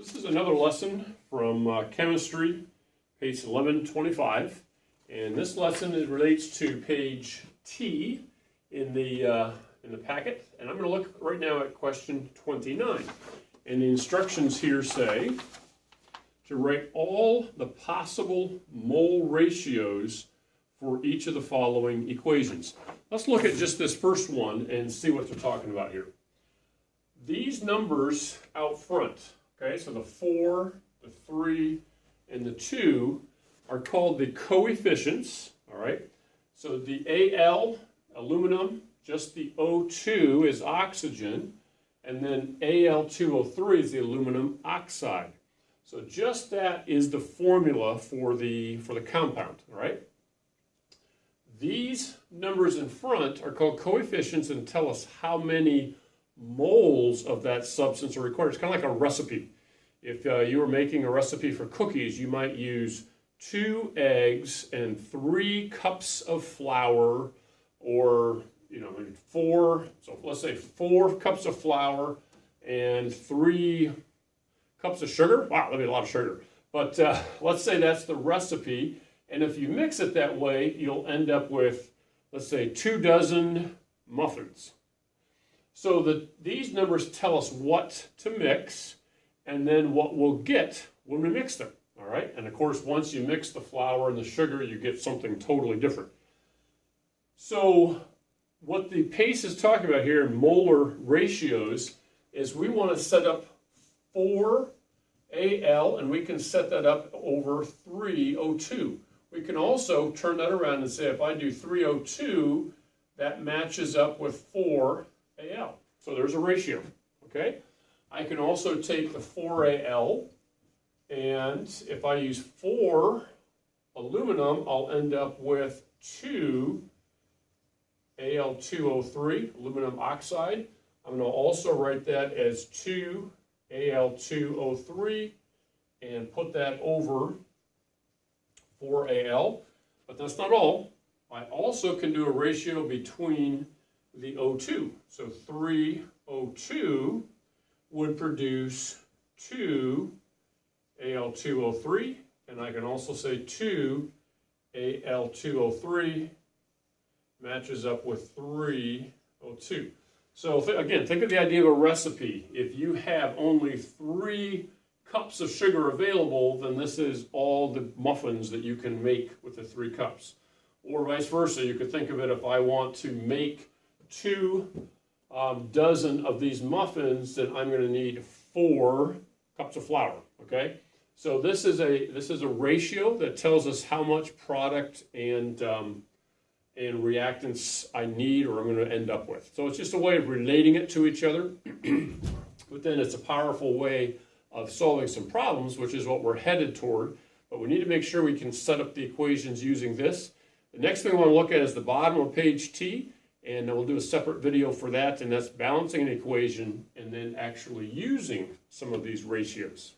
This is another lesson from chemistry, page 1125, and this lesson relates to page T in the packet, and I'm going to look right now at question 29. And the instructions here say to write all the possible mole ratios for each of the following equations. Let's look at just this first one and see what they're talking about here. These numbers out front, okay, so the 4, the 3, and the 2 are called the coefficients, all right? So the Al, aluminum, just the O2 is oxygen, and then Al2O3 is the aluminum oxide. So just that is the formula for the compound, all right? These numbers in front are called coefficients and tell us how many moles of that substance are required. It's kind of like a recipe. If you were making a recipe for cookies, you might use 2 eggs and 3 cups of flour, or 4. So let's say 4 cups of flour and 3 cups of sugar. Wow, that'd be a lot of sugar. But let's say that's the recipe. And if you mix it that way, you'll end up with, let's say, 2 dozen muffins. So these numbers tell us what to mix and then what we'll get when we mix them, all right? And of course, once you mix the flour and the sugar, you get something totally different. So what the PACE is talking about here in molar ratios is we want to set up 4 Al, and we can set that up over 3 O2. We can also turn that around and say if I do 3 O2, that matches up with 4 Al. So there's a ratio, okay? I can also take the 4 Al, and if I use 4 aluminum, I'll end up with 2 Al2O3, aluminum oxide. I'm going to also write that as 2 Al2O3 and put that over 4 Al. But that's not all. I also can do a ratio between the O2. So 3 O2 would produce 2 Al2O3, and I can also say 2 Al2O3 matches up with 3 O2. So again, think of the idea of a recipe. If you have only 3 cups of sugar available, then this is all the muffins that you can make with the 3 cups. Or vice versa, you could think of it, if I want to make 2 dozen of these muffins, then I'm going to need 4 cups of flour, okay? So this is a ratio that tells us how much product and reactants I need or I'm going to end up with. So it's just a way of relating it to each other, but then it's a powerful way of solving some problems, which is what we're headed toward. But we need to make sure we can set up the equations using this. The next thing we want to look at is the bottom of page T, and we'll do a separate video for that, and that's balancing an equation and then actually using some of these ratios.